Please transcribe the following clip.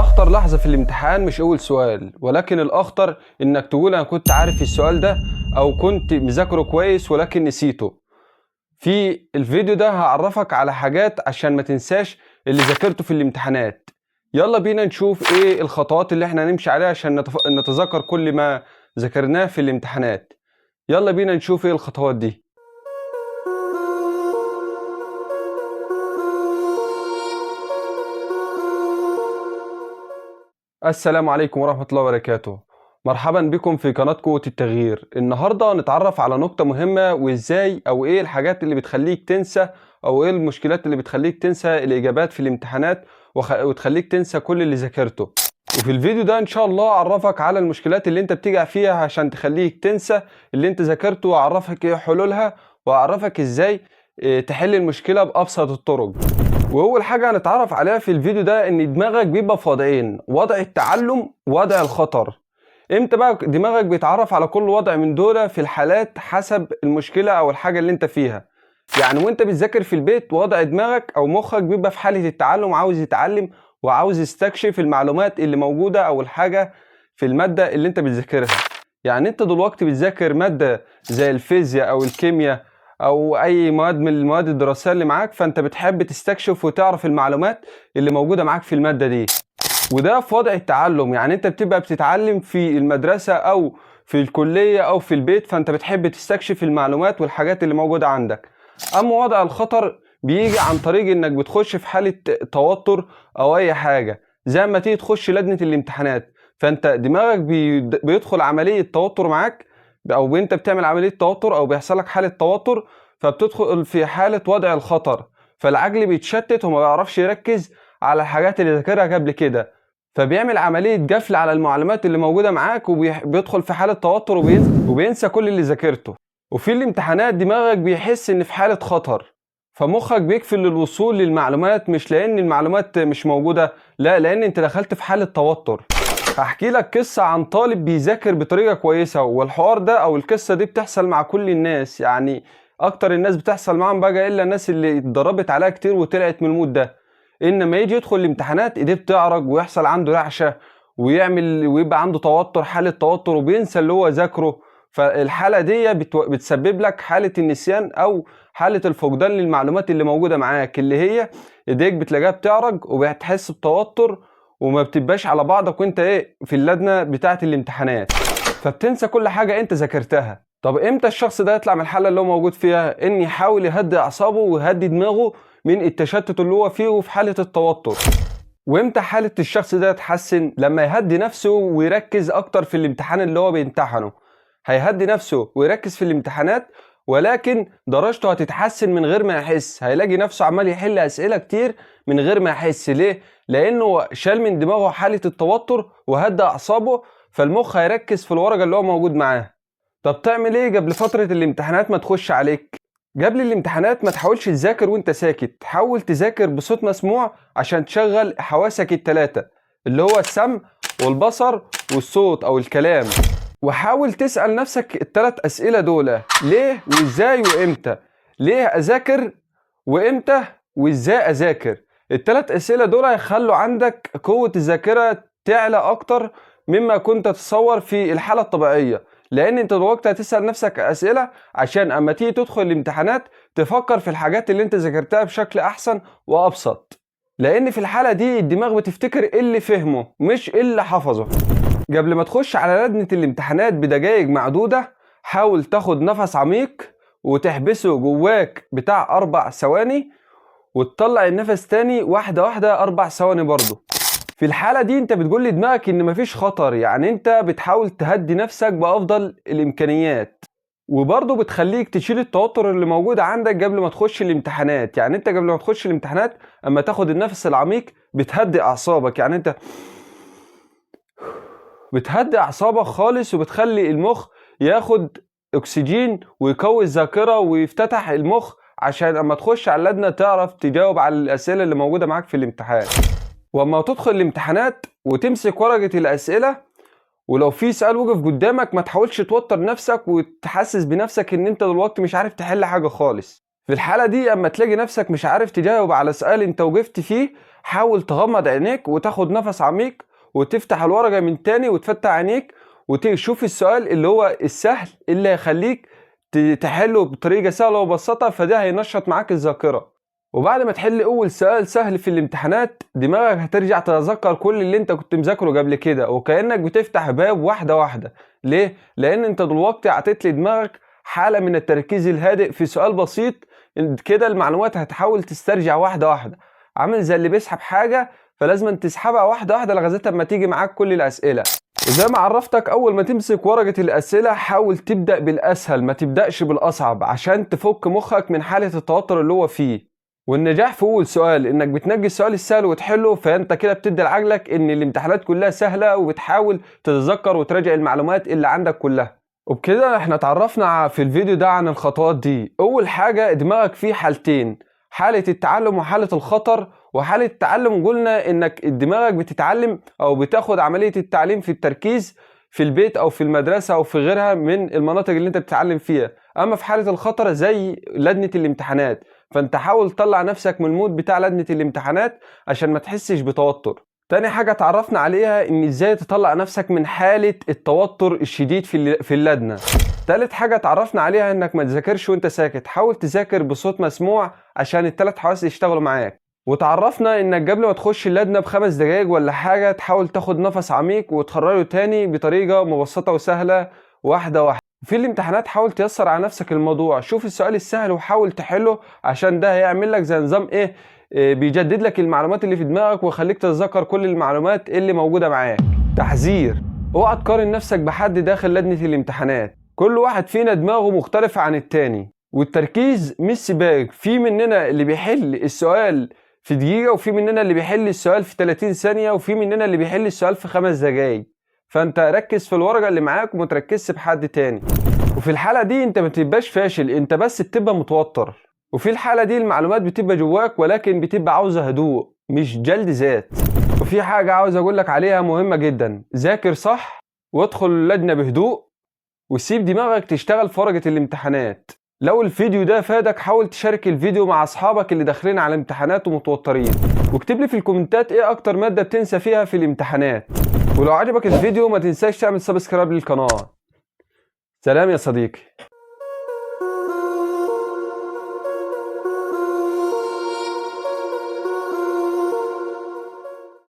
أخطر لحظة في الامتحان مش أول سؤال، ولكن الأخطر إنك تقول أنا كنت عارف السؤال ده أو كنت مذاكره كويس ولكن نسيته. في الفيديو ده هعرفك على حاجات عشان ما تنساش اللي ذاكرته في الامتحانات. يلا بينا نشوف إيه الخطوات اللي إحنا نمشي عليها عشان نتذكر كل ما ذاكرناه في الامتحانات. يلا بينا نشوف إيه الخطوات دي. السلام عليكم ورحمة الله وبركاته. مرحبا بكم في قناة قوة التغيير. النهاردة نتعرف على نقطة مهمة وازاي او ايه الحاجات اللي بتخليك تنسى او ايه المشكلات اللي بتخليك تنسى الاجابات في الامتحانات وتخليك تنسى كل اللي ذاكرته. وفي الفيديو ده ان شاء الله اعرفك على المشكلات اللي انت بتيجي فيها عشان تخليك تنسى اللي انت ذاكرته، واعرفك ايه حلولها، واعرفك ازاي تحل المشكلة بأبسط الطرق. واول حاجه هنتعرف عليها في الفيديو ده ان دماغك بيبقى في وضعين: وضع التعلم ووضع الخطر. امتى بقى دماغك بيتعرف على كل وضع من دول؟ في الحالات حسب المشكله او الحاجه اللي انت فيها. يعني وانت بتذاكر في البيت وضع دماغك او مخك بيبقى في حاله التعلم، عاوز يتعلم وعاوز يستكشف المعلومات اللي موجوده او الحاجه في الماده اللي انت بتذاكرها. يعني انت دلوقتي بتذاكر ماده زي الفيزياء او الكيمياء او اي مواد من المواد الدراسيه اللي معاك، فانت بتحب تستكشف وتعرف المعلومات اللي موجوده معاك في الماده دي. وده في وضع التعلم، يعني انت بتبقى بتتعلم في المدرسه او في الكليه او في البيت، فانت بتحب تستكشف المعلومات والحاجات اللي موجوده عندك. اما وضع الخطر بيجي عن طريق انك بتخش في حاله توتر او اي حاجه، زي ما تيجي تخش لجنه الامتحانات، فانت دماغك بيدخل عمليه توتر معاك، او انت بتعمل عمليه توتر او بيحصل لك حاله توتر، فبتدخل في حاله وضع الخطر، فالعقل بيتشتت وما بيعرفش يركز على الحاجات اللي ذاكرها قبل كده، فبيعمل عمليه قفل على المعلومات اللي موجوده معاك وبيدخل في حاله توتر وبينسى كل اللي ذاكرته. وفي الامتحانات دماغك بيحس ان في حاله خطر، فمخك بيقفل للوصول للمعلومات، مش لان المعلومات مش موجوده، لا، لان انت دخلت في حاله توتر. هحكي لك قصة عن طالب بيذاكر بطريقة كويسة، والحوار ده أو القصة دي بتحصل مع كل الناس، يعني أكتر الناس بتحصل معاهم بقى إلا الناس اللي اتدربت عليها كتير وطلعت من المود ده. إنما يجي يدخل الامتحانات إيديه بتعرج ويحصل عنده رعشة ويبقى عنده توتر، حالة توتر، وبينسى اللي هو ذاكره. فالحالة دي بتسبب لك حالة النسيان أو حالة الفقدان للمعلومات اللي موجودة معاك، اللي هي إيديك بتلاقيها بتعرج وبتحس بتوتر وما بتبقاش على بعضك وانت في اللجنه بتاعه الامتحانات، فبتنسى كل حاجه انت ذاكرتها. طب امتى الشخص ده يطلع من الحاله اللي هو موجود فيها؟ ان يحاول يهدي اعصابه ويهدي دماغه من التشتت اللي هو فيه وفي حاله التوتر. وامتى حاله الشخص ده تتحسن؟ لما يهدي نفسه ويركز اكتر في الامتحان اللي هو بيمتحنه. هيهدي نفسه ويركز في الامتحانات، ولكن درجته هتتحسن من غير ما يحس. هيلاقي نفسه عمال يحل اسئله كتير من غير ما يحس. ليه؟ لانه شال من دماغه حاله التوتر وهدى اعصابه، فالمخ هيركز في الورقه اللي هو موجود معاها. طب تعمل ايه قبل فتره الامتحانات ما تخش عليك؟ قبل الامتحانات ما تحاولش تذاكر وانت ساكت، حاول تذاكر بصوت مسموع عشان تشغل حواسك الثلاثه، اللي هو السمع والبصر والصوت او الكلام. وحاول تسأل نفسك الثلاث أسئلة دول: ليه وإزاي وإمتى؟ ليه أذاكر وإمتى وإزاي أذاكر؟ الثلاث أسئلة دول هيخلوا عندك قوة الذاكرة تعلى أكتر مما كنت تتصور في الحالة الطبيعية، لأن أنت دلوقتي هتسأل نفسك أسئلة عشان أما تيجي تدخل الامتحانات تفكر في الحاجات اللي أنت ذاكرتها بشكل أحسن وأبسط، لأن في الحالة دي الدماغ بتفتكر اللي فهمه مش اللي حفظه. قبل ما تخش على لجنة الامتحانات بدقايق معدودة، حاول تاخد نفس عميق وتحبسه جواك بتاع 4 ثواني، وتطلع النفس تاني واحدة واحدة 4 ثواني برضو. في الحالة دي انت بتقول لدماغك ان مفيش خطر، يعني انت بتحاول تهدي نفسك بأفضل الامكانيات، وبرضو بتخليك تشيل التوتر اللي موجود عندك قبل ما تخش الامتحانات. يعني انت قبل ما تخش الامتحانات اما تاخد النفس العميق بتهدي اعصابك، يعني انت بتهدي اعصابك خالص وبتخلي المخ ياخد اكسجين ويقوي الذاكره ويفتتح المخ عشان اما تخش على اللجنه تعرف تجاوب على الاسئله اللي موجوده معاك في الامتحان. واما تدخل الامتحانات وتمسك ورقه الاسئله، ولو في سؤال وقف قدامك ما تحاولش توتر نفسك وتحسس بنفسك ان انت دلوقتي مش عارف تحل حاجه خالص. في الحاله دي اما تلاقي نفسك مش عارف تجاوب على سؤال انت وقفت فيه، حاول تغمض عينيك وتاخد نفس عميق وتفتح الورقة من تاني وتفتح عينيك وتشوف السؤال اللي هو السهل اللي هيخليك تحله بطريقة سهلة وبسيطة، فده هينشط معاك الذاكرة. وبعد ما تحل اول سؤال سهل في الامتحانات دماغك هترجع تتذكر كل اللي انت كنت مذاكره قبل كده، وكأنك بتفتح باب واحدة واحدة. ليه؟ لان انت دلوقتي عطيت لدماغك حالة من التركيز الهادئ في سؤال بسيط. كده المعلومات هتحاول تسترجع واحدة واحدة، عامل زي اللي بيسحب حاجة فلازم تسحبها واحدة واحدة لغاية ما تيجي معاك كل الأسئلة. وزي ما عرفتك أول ما تمسك ورقة الأسئلة حاول تبدأ بالأسهل، ما تبدأش بالأصعب عشان تفك مخك من حالة التوتر اللي هو فيه. والنجاح في اول سؤال انك بتنجي السؤال السهل وتحله، فانت كده بتدي لعقلك ان الامتحانات كلها سهله وبتحاول تتذكر وتراجع المعلومات اللي عندك كلها. وبكده احنا اتعرفنا في الفيديو ده عن الخطوات دي. اول حاجه دماغك فيه حالتين، حاله التعلم وحاله الخطر. وحاله التعلم قلنا انك دماغك بتتعلم او بتاخد عمليه التعليم في التركيز في البيت او في المدرسه او في غيرها من المناطق اللي انت بتتعلم فيها. اما في حاله الخطر زي لجنه الامتحانات، فانت حاول تطلع نفسك من المود بتاع لجنة الامتحانات عشان ما تحسش بتوتر. تاني حاجة اتعرفنا عليها ان ازاي تطلع نفسك من حالة التوتر الشديد في اللجنة. تالت حاجة اتعرفنا عليها انك ما تذاكرش وانت ساكت، حاول تذاكر بصوت مسموع عشان التلات حواس يشتغلوا معاك. وتعرفنا انك قبل ما تخش اللجنة ب5 دقايق ولا حاجة تحاول تاخد نفس عميق وتخرجه تاني بطريقة مبسطة وسهلة واحدة واحدة. في الامتحانات حاول تيسر على نفسك الموضوع، شوف السؤال السهل وحاول تحله عشان ده هيعمل لك زي نظام بيجدد لك المعلومات اللي في دماغك ويخليك تتذكر كل المعلومات اللي موجودة معاك. تحذير: اوعى تقارن نفسك بحد داخل لجنة الامتحانات، كل واحد فينا دماغه مختلفة عن التاني، والتركيز مش سباق. في مننا اللي بيحل السؤال في دقيقة، وفي مننا اللي بيحل السؤال في 30 ثانية، وفي مننا اللي بيحل السؤال في 5 دقايق. فانت ركز في الورقة اللي معاك وما تركزش بحد تاني. وفي الحالة دي انت ما بتبقاش فاشل، انت بس بتبقى متوتر. وفي الحالة دي المعلومات بتبقى جواك ولكن بتبقى عاوزة هدوء مش جلد ذات. وفي حاجة عاوز اقول لك عليها مهمة جدا: ذاكر صح وادخل اللجنة بهدوء وسيب دماغك تشتغل في ورقة الامتحانات. لو الفيديو ده فادك حاول تشارك الفيديو مع اصحابك اللي داخلين على الامتحانات ومتوترين، واكتب لي في الكومنتات ايه اكتر مادة بتنسى فيها في الامتحانات. ولو عجبك الفيديو ما تنساش تعمل سبسكرايب للقناة. سلام يا صديقي.